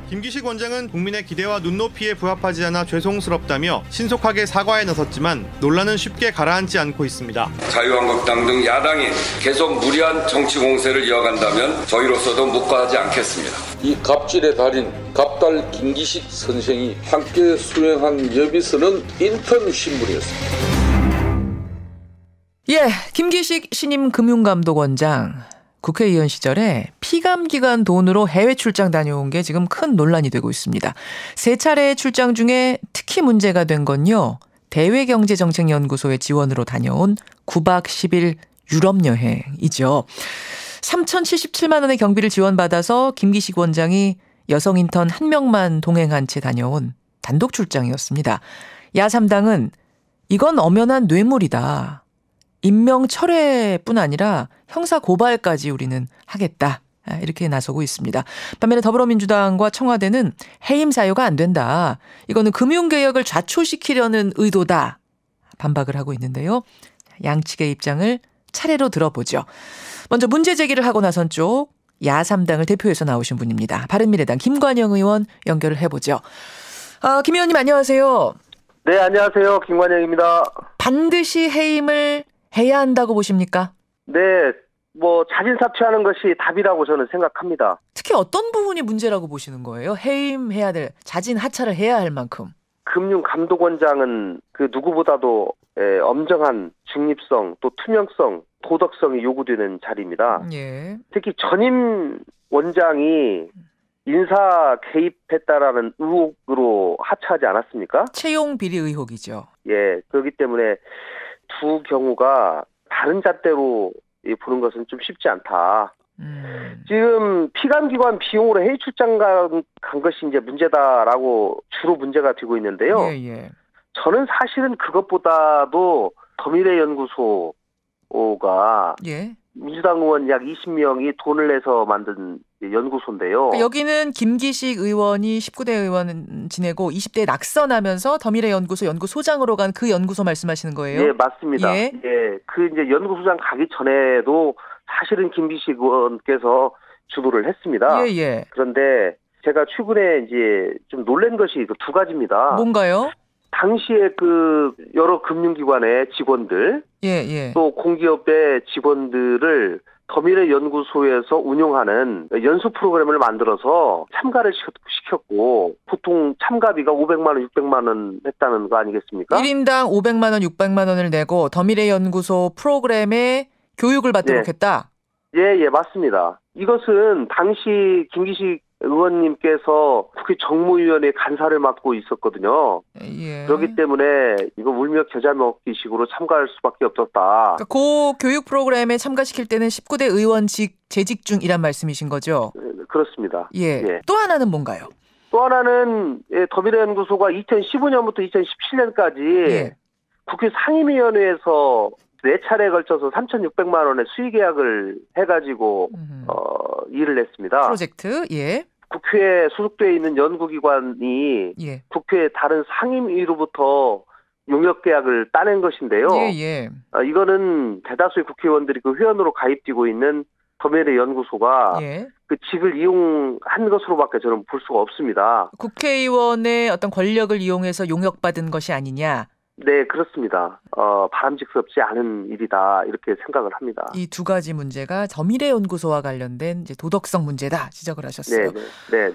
김기식 원장은 국민의 기대와 눈높이에 부합하지 않아 죄송스럽다며 신속하게 사과에 나섰지만 논란은 쉽게 가라앉지 않고 있습니다. 자유한국당 등 야당이 계속 무리한 정치 공세를 이어간다면 저희로서도 묵과하지 않겠습니다. 이 갑질의 달인 갑달 김기식 선생이 함께 수행한 여비서는 인턴 신문이었습니다. 예, 김기식 신임 금융감독원장. 국회의원 시절에 피감기관 돈으로 해외 출장 다녀온 게 지금 큰 논란이 되고 있습니다. 세 차례의 출장 중에 특히 문제가 된 건요. 대외경제정책연구소의 지원으로 다녀온 9박 10일 유럽 여행이죠. 3,077만 원의 경비를 지원받아서 김기식 원장이 여성 인턴 1명만 동행한 채 다녀온 단독 출장이었습니다. 야3당은 이건 엄연한 뇌물이다. 임명 철회뿐 아니라 형사 고발까지 우리는 하겠다. 이렇게 나서고 있습니다. 반면에 더불어민주당과 청와대는 해임 사유가 안 된다. 이거는 금융개혁을 좌초시키려는 의도다. 반박을 하고 있는데요. 양측의 입장을 차례로 들어보죠. 먼저 문제 제기를 하고 나선 쪽 야3당을 대표해서 나오신 분입니다. 바른미래당 김관영 의원 연결을 해보죠. 김 의원님 안녕하세요. 네, 안녕하세요. 김관영입니다. 반드시 해임을 해야 한다고 보십니까? 네, 자진 사퇴하는 것이 답이라고 저는 생각합니다. 특히 어떤 부분이 문제라고 보시는 거예요? 해임해야 될, 자진 하차를 해야 할 만큼. 금융감독원장은 그 누구보다도 엄정한 중립성, 또 투명성, 도덕성이 요구되는 자리입니다. 예. 특히 전임 원장이 인사 개입했다라는 의혹으로 하차하지 않았습니까? 채용 비리 의혹이죠. 예, 그렇기 때문에 두 경우가 다른 잣대로 보는 것은 좀 쉽지 않다. 지금 피감기관 비용으로 해외 출장 간 것이 이제 문제다라고 주로 문제가 되고 있는데요. 예. 저는 사실은 그것보다도 더미래연구소가 민주당 의원 약 20명이 돈을 내서 만든 연구소인데요. 그러니까 여기는 김기식 의원이 19대 의원 지내고 20대에 낙선하면서 더미래연구소 연구소장으로 간 그 연구소 말씀하시는 거예요? 예, 맞습니다. 예. 그 이제 연구소장 가기 전에도 사실은 김기식 의원께서 주도를 했습니다. 예. 그런데 제가 최근에 이제 좀 놀란 것이 그 두 가지입니다. 뭔가요? 당시에 그 여러 금융기관의 직원들, 또 공기업의 직원들을 더미래연구소에서 운영하는 연수 프로그램을 만들어서 참가를 시켰고 보통 참가비가 500만 원, 600만 원 했다는 거 아니겠습니까? 1인당 500만 원, 600만 원을 내고 더미래연구소 프로그램에 교육을 받도록 했다? 예, 맞습니다. 이것은 당시 김기식 의원님께서 국회 정무위원회 간사를 맡고 있었거든요. 예. 그렇기 때문에 이거 울며 겨자 먹기식으로 참가할 수밖에 없었다. 그러니까 그 교육 프로그램에 참가시킬 때는 19대 의원직 재직 중이란 말씀이신 거죠? 그렇습니다. 예. 또 하나는 뭔가요? 또 하나는 더미래연구소가 2015년부터 2017년까지 국회 상임위원회에서 4차례에 걸쳐서 3,600만 원의 수의계약을 해가지고 일을 했습니다. 프로젝트, 국회에 소속되어 있는 연구기관이 국회 다른 상임위로부터 용역계약을 따낸 것인데요. 이거는 대다수의 국회의원들이 그 회원으로 가입되고 있는 더미래연구소가 그 직을 이용한 것으로밖에 저는 볼 수가 없습니다. 국회의원의 어떤 권력을 이용해서 용역받은 것이 아니냐? 네, 그렇습니다. 바람직스럽지 않은 일이다 이렇게 생각을 합니다. 이 두 가지 문제가 더미래연구소와 관련된 이제 도덕성 문제다 지적을 하셨어요. 네.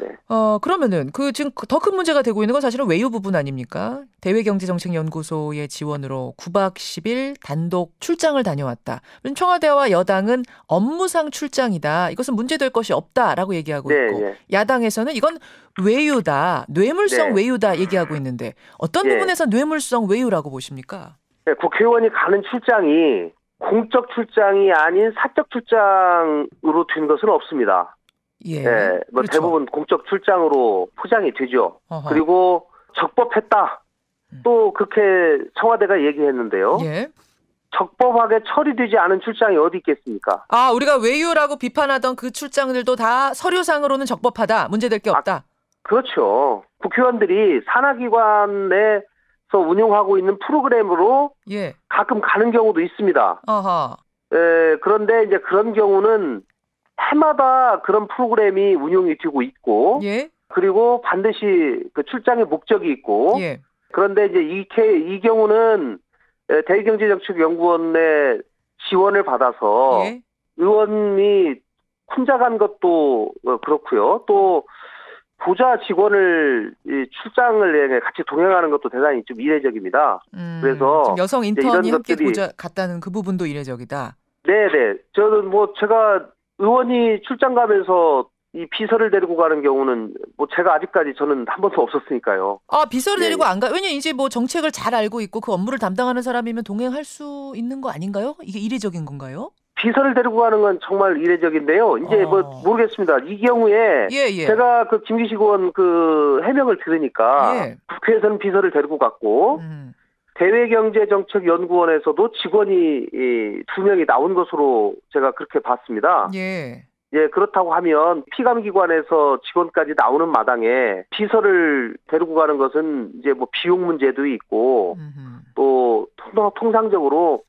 그러면은 그 지금 더 큰 문제가 되고 있는 건 사실은 외유 부분 아닙니까? 대외경제정책연구소의 지원으로 9박 10일 단독 출장을 다녀왔다. 청와대와 여당은 업무상 출장이다. 이것은 문제될 것이 없다라고 얘기하고 있고 야당에서는 이건 외유다, 뇌물성 외유다 얘기하고 있는데 어떤 부분에서 뇌물성 외유라고 보십니까? 네, 국회의원이 가는 출장이 공적 출장이 아닌 사적 출장으로 된 것은 없습니다. 그렇죠. 대부분 공적 출장으로 포장이 되죠. 그리고 적법했다. 또 그렇게 청와대가 얘기했는데요. 적법하게 처리되지 않은 출장이 어디 있겠습니까? 우리가 외유라고 비판하던 그 출장들도 다 서류상으로는 적법하다. 문제될 게 없다. 그렇죠. 국회의원들이 산하기관에서 운영하고 있는 프로그램으로 가끔 가는 경우도 있습니다. 그런데 이제 그런 경우는 해마다 그런 프로그램이 운영이 되고 있고 그리고 반드시 그 출장의 목적이 있고 예. 그런데 이제 이 경우는 대의경제정책연구원의 지원을 받아서 예. 의원이 혼자 간 것도 그렇고요. 또 보좌 직원을 출장을 같이 동행하는 것도 대단히 좀 이례적입니다. 그래서 여성 인턴이 함께 것들이 갔다는 그 부분도 이례적이다. 네네. 저는 제가 의원이 출장 가면서 이 비서를 데리고 가는 경우는 제가 아직까지 저는 한 번도 없었으니까요. 아, 비서를 데리고 안 가? 왜냐면 이제 정책을 잘 알고 있고 그 업무를 담당하는 사람이면 동행할 수 있는 거 아닌가요? 이게 이례적인 건가요? 비서를 데리고 가는 건 정말 이례적인데요. 이제 모르겠습니다. 이 경우에 제가 그 김기식 의원 그 해명을 들으니까 국회에서는 비서를 데리고 갔고 대외경제정책연구원에서도 직원이 2명이 나온 것으로 제가 그렇게 봤습니다. 예, 그렇다고 하면 피감기관에서 직원까지 나오는 마당에 비서를 데리고 가는 것은 이제 비용 문제도 있고 또 통상적으로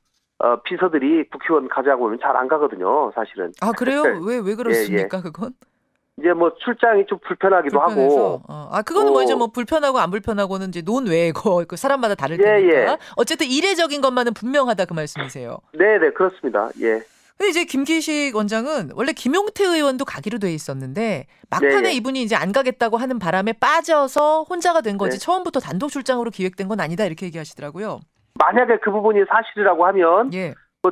비서들이 국회의원 가자고 하면 잘 안 가거든요, 사실은. 아, 그래요? 왜 그렇습니까, 그건? 이제 출장이 좀 불편하기도 불편해서. 하고. 그거는 이제 불편하고 안 불편하고는 이제 논외고 그 사람마다 다를 테니까. 어쨌든 이례적인 것만은 분명하다 그 말씀이세요. 네네, 그렇습니다. 예. 근데 이제 김기식 원장은 원래 김용태 의원도 가기로 돼 있었는데 막판에 이분이 이제 안 가겠다고 하는 바람에 빠져서 혼자가 된 거지 처음부터 단독 출장으로 기획된 건 아니다 이렇게 얘기하시더라고요. 만약에 그 부분이 사실이라고 하면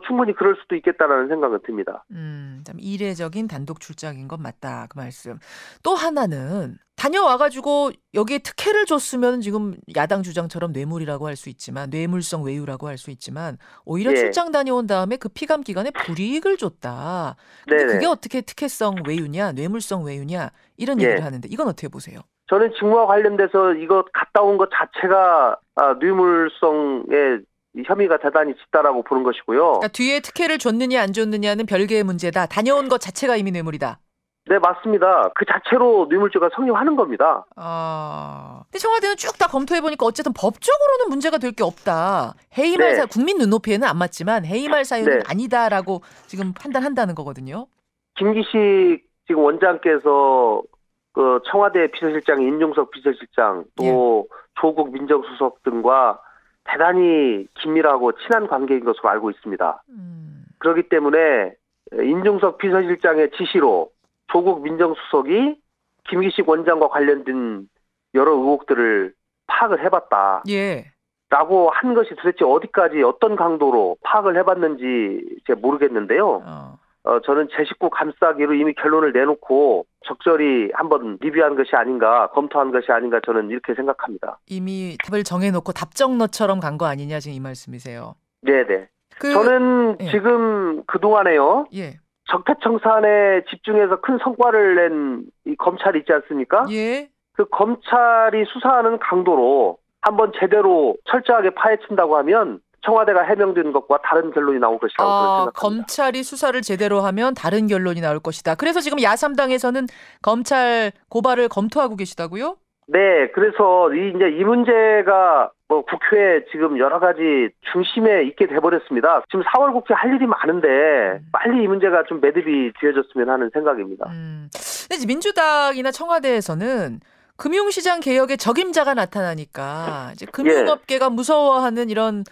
충분히 그럴 수도 있겠다라는 생각은 듭니다. 참 이례적인 단독 출장인 건 맞다 그 말씀. 또 하나는 다녀와가지고 여기에 특혜를 줬으면 지금 야당 주장처럼 뇌물이라고 할 수 있지만 뇌물성 외유라고 할 수 있지만 오히려 출장 다녀온 다음에 그 피감 기관에 불이익을 줬다. 근데 그게 어떻게 특혜성 외유냐 뇌물성 외유냐 이런 얘기를 하는데 이건 어떻게 보세요? 저는 직무와 관련돼서 이거 갔다 온 것 자체가 뇌물성의 혐의가 대단히 짙다라고 보는 것이고요. 그러니까 뒤에 특혜를 줬느냐 안 줬느냐는 별개의 문제다. 다녀온 것 자체가 이미 뇌물이다. 네, 맞습니다. 그 자체로 뇌물죄가 성립하는 겁니다. 근데 청와대는 쭉 다 검토해보니까 어쨌든 법적으로는 문제가 될 게 없다. 해임할 사유, 국민 눈높이에는 안 맞지만 해임할 사유는 아니다라고 지금 판단한다는 거거든요. 김기식 지금 원장께서 그 청와대 비서실장 임종석 비서실장 또 조국 민정수석 등과 대단히 긴밀하고 친한 관계인 것으로 알고 있습니다. 그렇기 때문에 임종석 비서실장의 지시로 조국 민정수석이 김기식 원장과 관련된 여러 의혹들을 파악을 해봤다. 라고 한 것이 도대체 어디까지 어떤 강도로 파악을 해봤는지 제가 모르겠는데요. 저는 제 식구 감싸기로 이미 결론을 내놓고 적절히 한번 리뷰한 것이 아닌가, 검토한 것이 아닌가 저는 이렇게 생각합니다. 이미 답을 정해놓고 답정너처럼 간 거 아니냐 지금 이 말씀이세요? 네네. 저는 지금 그동안에요. 적폐청산에 집중해서 큰 성과를 낸 이 검찰이 있지 않습니까? 그 검찰이 수사하는 강도로 한번 제대로 철저하게 파헤친다고 하면 청와대가 해명된 것과 다른 결론이 나올 것이라고 생각합니다. 검찰이 수사를 제대로 하면 다른 결론이 나올 것이다. 그래서 지금 야3당에서는 검찰 고발을 검토하고 계시다고요? 네, 그래서 이 문제가 국회에 지금 여러 가지 중심에 있게 돼버렸습니다. 지금 4월 국회 할 일이 많은데 빨리 이 문제가 좀 매듭이 지어졌으면 하는 생각입니다. 근데 민주당이나 청와대에서는 금융시장 개혁의 적임자가 나타나니까 이제 금융업계가 무서워하는 이런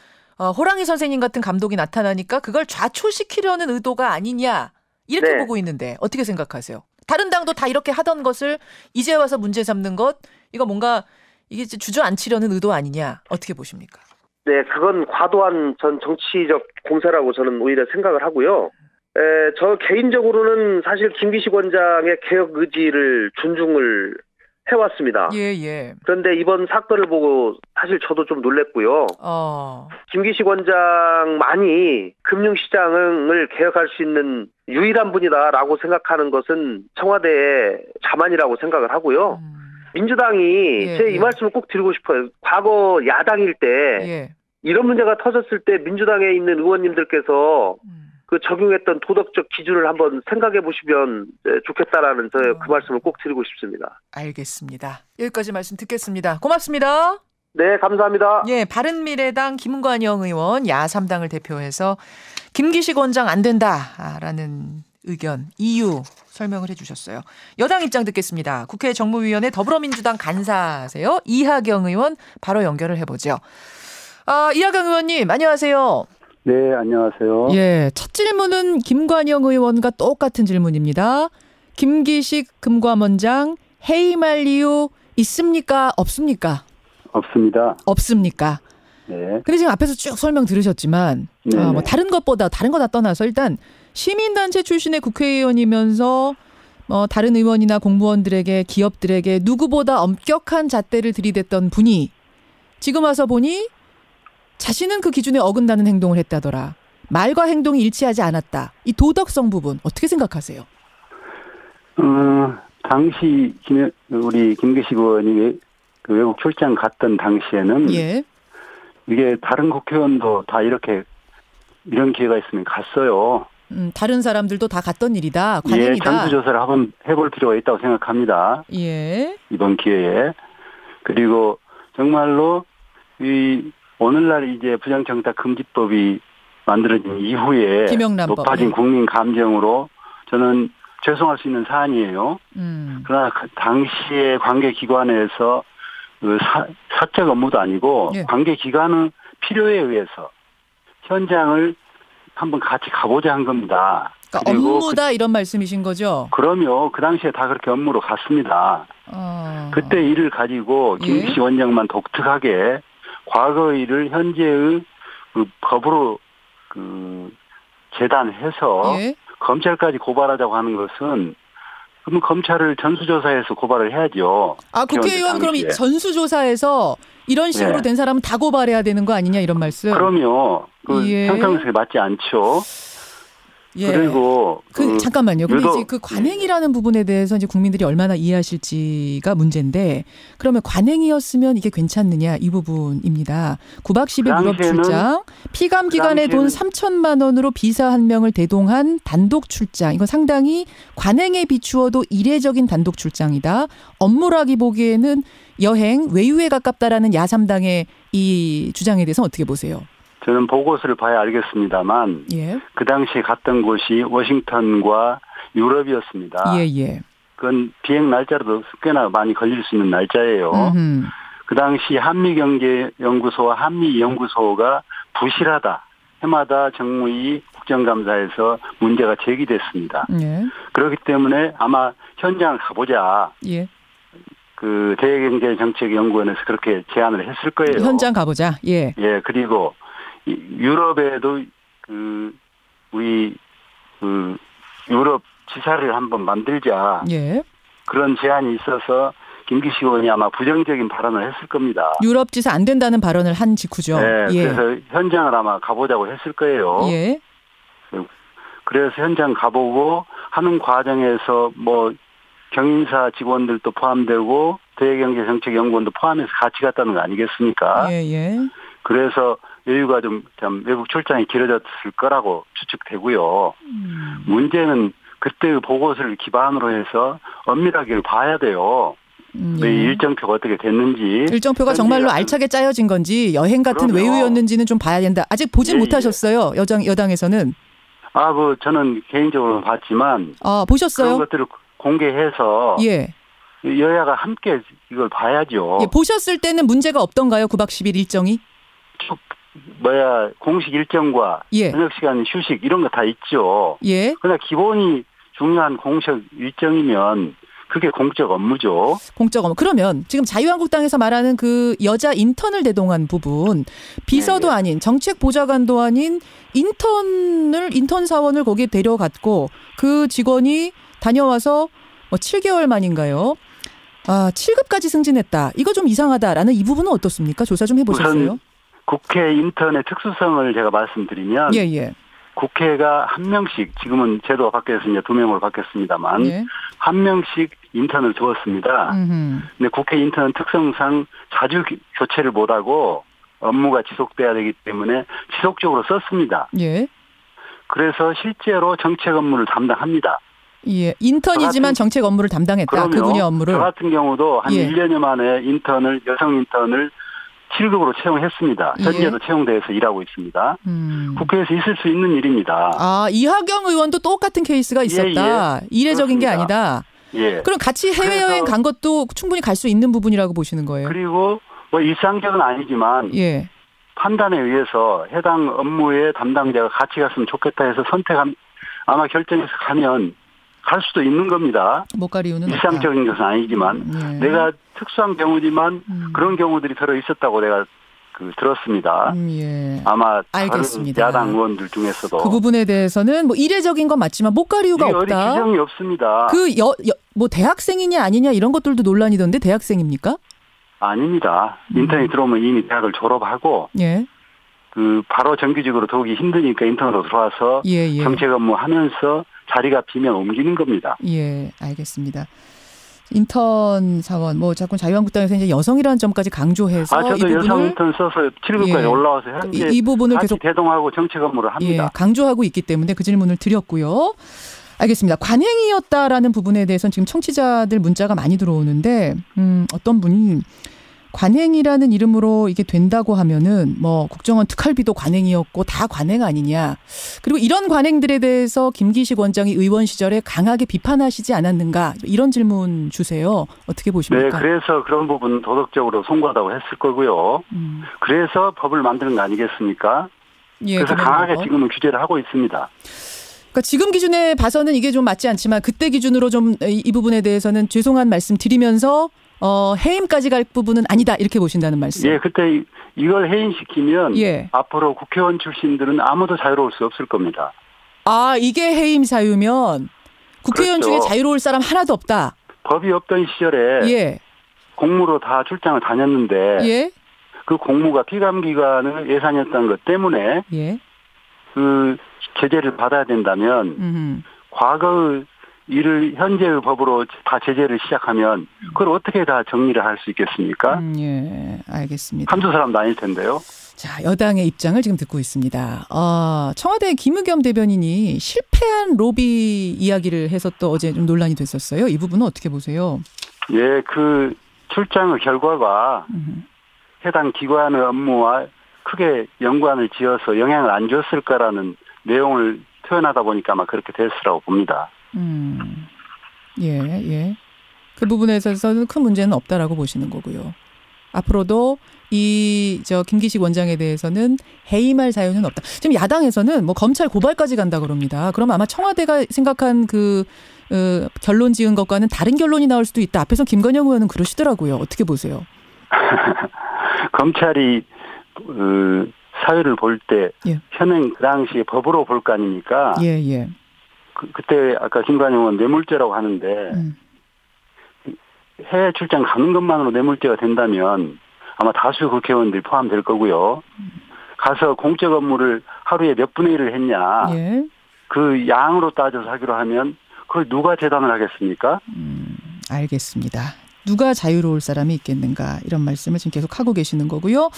호랑이 선생님 같은 감독이 나타나니까 그걸 좌초시키려는 의도가 아니냐 이렇게 보고 있는데 어떻게 생각하세요? 다른 당도 다 이렇게 하던 것을 이제 와서 문제 삼는 것 이거 뭔가 이게 주저앉히려는 의도 아니냐 어떻게 보십니까? 네, 그건 과도한 정치적 공세라고 저는 오히려 생각을 하고요. 저 개인적으로는 사실 김기식 원장의 개혁 의지를 존중을 해왔습니다. 그런데 이번 사건을 보고 사실 저도 좀 놀랬고요. 김기식 원장만이 금융시장을 개혁할 수 있는 유일한 분이다라고 생각하는 것은 청와대의 자만이라고 생각을 하고요. 민주당이 제 이 말씀을 꼭 드리고 싶어요. 과거 야당일 때 이런 문제가 터졌을 때 민주당에 있는 의원님들께서 그 적용했던 도덕적 기준을 한번 생각해 보시면 좋겠다라는 저의 그 말씀을 꼭 드리고 싶습니다. 알겠습니다. 여기까지 말씀 듣겠습니다. 고맙습니다. 네, 감사합니다. 바른미래당 김관영 의원 야3당을 대표해서 김기식 원장 안 된다라는 의견, 이유 설명을 해주셨어요. 여당 입장 듣겠습니다. 국회 정무위원회 더불어민주당 간사세요. 이하경 의원 바로 연결을 해보죠. 이하경 의원님 안녕하세요. 네, 안녕하세요. 예, 첫 질문은 김관영 의원과 똑같은 질문입니다. 김기식 금감원장 해임할 이유 있습니까? 없습니까? 없습니다. 없습니까? 네. 근데 지금 앞에서 쭉 설명 들으셨지만 뭐 다른 거 다 떠나서 일단 시민단체 출신의 국회의원이면서 다른 의원이나 공무원들에게 기업들에게 누구보다 엄격한 잣대를 들이댔던 분이 지금 와서 보니 자신은 그 기준에 어긋나는 행동을 했다더라. 말과 행동이 일치하지 않았다. 이 도덕성 부분 어떻게 생각하세요? 당시 우리 김기식 의원이 그 외국 출장 갔던 당시에는 예. 이게 다른 국회의원도 다 이런 기회가 있으면 갔어요. 다른 사람들도 다 갔던 일이다. 관행이다. 예, 전수조사를 한번 해볼 필요가 있다고 생각합니다. 예. 이번 기회에. 그리고 정말로 오늘날 이제 부정청탁 금지법이 만들어진 이후에 김영란법, 높아진 예. 국민 감정으로 저는 죄송할 수 있는 사안이에요. 그러나 그 당시에 관계기관에서 그 사적 업무도 아니고 예. 관계기관은 필요에 의해서 현장을 한번 같이 가보자 한 겁니다. 그러니까 업무다 이런 말씀이신 거죠? 그럼요. 그 당시에 다 그렇게 업무로 갔습니다. 그때 일을 가지고 김기식 예. 원장만 독특하게 과거의 일을 현재의 그 법으로 재단해서 예. 검찰까지 고발하자고 하는 것은 그러면 검찰을 전수조사해서 고발을 해야죠. 국회의원 그럼 이 전수조사에서 이런 식으로 네. 된 사람은 다 고발해야 되는 거 아니냐 이런 말씀? 그럼요. 예. 형평성에 맞지 않죠. 예. 그리고 잠깐만요. 근데 이제 그 관행이라는 부분에 대해서 이제 국민들이 얼마나 이해하실지가 문제인데 그러면 관행이었으면 이게 괜찮느냐 이 부분입니다. 9박 10일 유럽 출장, 피감 기관의 돈 3천만 원으로 비서 한 명을 대동한 단독 출장. 이건 상당히 관행에 비추어도 이례적인 단독 출장이다. 업무라기 보기에는 여행, 외유에 가깝다라는 야삼당의 이 주장에 대해서 어떻게 보세요? 저는 보고서를 봐야 알겠습니다만 예. 그 당시에 갔던 곳이 워싱턴과 유럽이었습니다. 예. 그건 비행 날짜로도 꽤나 많이 걸릴 수 있는 날짜예요. 그 당시 한미경제연구소와 한미연구소가 부실하다. 해마다 정무위 국정감사에서 문제가 제기됐습니다. 예. 그렇기 때문에 아마 현장을 가보자. 예. 그 대외경제정책연구원에서 그렇게 제안을 했을 거예요. 현장 가보자. 예. 예, 그리고 유럽에도 우리 유럽 지사를 한번 만들자. 예. 그런 제안이 있어서 김기식 의원이 아마 부정적인 발언을 했을 겁니다. 유럽 지사 안 된다는 발언을 한 직후죠. 네, 예. 그래서 현장을 아마 가보자고 했을 거예요. 예. 그래서 현장 가보고 하는 과정에서 뭐 경인사 직원들도 포함되고 대외경제정책연구원도 포함해서 같이 갔다는 거 아니겠습니까? 예. 그래서 여유가 좀 외국 출장이 길어졌을 거라고 추측되고요. 문제는 그때의 보고서를 기반으로 해서 엄밀하게 봐야 돼요. 이 일정표가 어떻게 됐는지. 일정표가 정말로 알차게 짜여진 건지 여행 같은 그럼요. 외유였는지는 좀 봐야 된다. 아직 보진 못하셨어요. 여당에서는. 저는 개인적으로 봤지만. 보셨어요? 그런 것들을 공개해서. 예. 여야가 함께 이걸 봐야죠. 예, 보셨을 때는 문제가 없던가요? 9박 10일 일정이? 공식 일정과 저녁 시간 휴식 이런 거 다 있죠. 예. 그러나 기본이 중요한 공식 일정이면 그게 공적 업무죠. 공적 업무. 그러면 지금 자유한국당에서 말하는 그 여자 인턴을 대동한 부분, 비서도 아닌 정책보좌관도 아닌 인턴 사원을 거기에 데려갔고 그 직원이 다녀와서 7개월 만인가요? 7급까지 승진했다. 이거 좀 이상하다라는 이 부분은 어떻습니까? 조사 좀 해보셨어요? 우선 국회 인턴의 특수성을 제가 말씀드리면 예. 국회가 한 명씩 지금은 제도가 바뀌어서 이제 2명으로 바뀌었습니다만 한 명씩 인턴을 주었습니다. 근데 국회 인턴은 특성상 자주 교체를 못하고 업무가 지속돼야 되기 때문에 지속적으로 썼습니다. 예. 그래서 실제로 정책 업무를 담당합니다. 예, 인턴이지만 정책 업무를 담당했다. 그럼요. 그분의 업무를. 저 같은 경우도 한 1년여 만에 여성 인턴을 7급으로 채용했습니다. 현재도 채용돼서 일하고 있습니다. 국회에서 있을 수 있는 일입니다. 아, 이하경 의원도 똑같은 케이스가 있었다. 이례적인 게 아니다. 예. 그럼 같이 해외여행 간 것도 충분히 갈 수 있는 부분이라고 보시는 거예요? 그리고 뭐 일상적은 아니지만 판단에 의해서 해당 업무의 담당자가 같이 갔으면 좋겠다 해서 아마 결정해서 가면 갈 수도 있는 겁니다. 못 갈 이유는 일상적인 것은 아니지만 내가 특수한 경우지만 그런 경우들이 들어 있었다고 내가 들었습니다. 아마 알겠습니다. 다른 야당 의원들 중에서도 그 부분에 대해서는 뭐 이례적인 건 맞지만 못 갈 이유가 없다. 규정이 없습니다. 뭐 대학생이냐 아니냐 이런 것들도 논란이던데 대학생입니까? 아닙니다. 인턴이 들어오면 이미 대학을 졸업하고 바로 정규직으로 들어오기 힘드니까 인턴으로 들어와서 정책 업무하면서 자리가 비면 옮기는 겁니다. 예, 알겠습니다. 인턴 사원, 뭐 자꾸 자유한국당에서 이제 여성이라는 점까지 강조해서 저도 여성 인턴 써서 7급까지 올라와서 현재 이 부분을 계속 대동하고 정책 업무를 합니다. 강조하고 있기 때문에 그 질문을 드렸고요. 알겠습니다. 관행이었다라는 부분에 대해서는 지금 청취자들 문자가 많이 들어오는데 어떤 분이 관행이라는 이름으로 이게 된다고 하면은 뭐 국정원 특활비도 관행이었고 다 관행 아니냐. 그리고 이런 관행들에 대해서 김기식 원장이 의원 시절에 강하게 비판하시지 않았는가. 이런 질문 주세요. 어떻게 보십니까? 네. 그래서 그런 부분은 도덕적으로 송구하다고 했을 거고요. 그래서 법을 만드는 거 아니겠습니까? 그래서 강하게 지금은 규제를 하고 있습니다. 그러니까 지금 기준에 봐서는 이게 좀 맞지 않지만 그때 기준으로 좀 이 부분에 대해서는 죄송한 말씀 드리면서 해임까지 갈 부분은 아니다 이렇게 보신다는 말씀. 예, 그때 이걸 해임시키면 앞으로 국회의원 출신들은 아무도 자유로울 수 없을 겁니다. 아, 이게 해임 사유면 국회의원 중에 자유로울 사람 하나도 없다. 법이 없던 시절에 공무로 다 출장을 다녔는데 그 공무가 피감기관의 예산이었던 것 때문에 그 제재를 받아야 된다면 과거의 이를 현재의 법으로 다 제재를 시작하면 그걸 어떻게 다 정리를 할 수 있겠습니까? 알겠습니다. 한두 사람도 아닐 텐데요. 자, 여당의 입장을 지금 듣고 있습니다. 청와대 김의겸 대변인이 실패한 로비 이야기를 해서 또 어제 좀 논란이 됐었어요. 이 부분은 어떻게 보세요? 예, 그 출장의 결과가 해당 기관의 업무와 크게 연관을 지어서 영향을 안 줬을까라는 내용을 표현하다 보니까 아마 그렇게 됐으라고 봅니다. 그 부분에 있어서는 큰 문제는 없다라고 보시는 거고요. 앞으로도 김기식 원장에 대해서는 해임할 사유는 없다. 지금 야당에서는 뭐 검찰 고발까지 간다 그럽니다. 그럼 아마 청와대가 생각한 결론 지은 것과는 다른 결론이 나올 수도 있다. 앞에서 김건영 의원은 그러시더라고요. 어떻게 보세요? 검찰이 사유를 볼 때 현행 그 당시에 법으로 볼 거 아닙니까? 그때 아까 김관영 의원 뇌물죄라고 하는데 해외 출장 가는 것만으로 뇌물죄가 된다면 아마 다수 국회의원들이 포함될 거고요. 가서 공적 업무를 하루에 몇 분의 1을 했냐. 그 양으로 따져서 하기로 하면 그걸 누가 재단을 하겠습니까? 알겠습니다. 누가 자유로울 사람이 있겠는가 이런 말씀을 지금 계속 하고 계시는 거고요.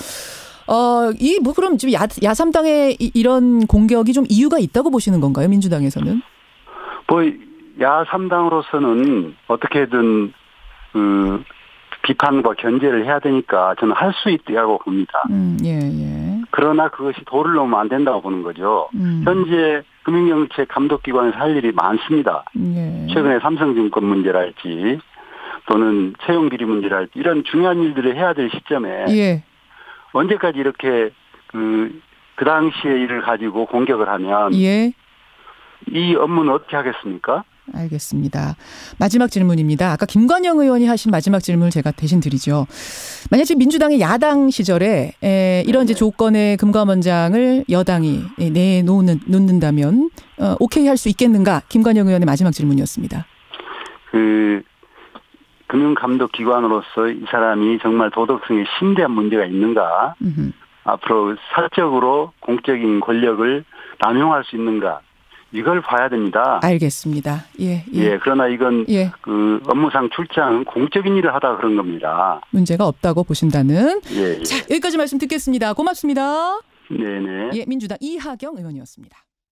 그럼 지금 야3당의 이런 공격이 좀 이유가 있다고 보시는 건가요? 민주당에서는? 야3당으로서는 어떻게든 비판과 견제를 해야 되니까 저는 할 수 있다고 봅니다. 그러나 그것이 도를 넘으면 안 된다고 보는 거죠. 현재 금융정책 감독기관에서 할 일이 많습니다. 최근에 삼성증권 문제랄지 또는 채용비리 문제랄지 이런 중요한 일들을 해야 될 시점에 언제까지 이렇게 그 당시의 일을 가지고 공격을 하면 이 업무는 어떻게 하겠습니까? 알겠습니다. 마지막 질문입니다. 아까 김관영 의원이 하신 마지막 질문을 제가 대신 드리죠. 만약 지금 민주당의 야당 시절에 이런 이제 조건의 금감원장을 여당이 내놓는다면 오케이 할 수 있겠는가? 김관영 의원의 마지막 질문이었습니다. 금융감독기관으로서 이 사람이 정말 도덕성에 심대한 문제가 있는가? 앞으로 사적으로 공적인 권력을 남용할 수 있는가? 이걸 봐야 됩니다. 알겠습니다. 그러나 이건 그 업무상 출장은 공적인 일을 하다가 그런 겁니다. 문제가 없다고 보신다는. 자, 여기까지 말씀 듣겠습니다. 고맙습니다. 네네. 민주당 이하경 의원이었습니다.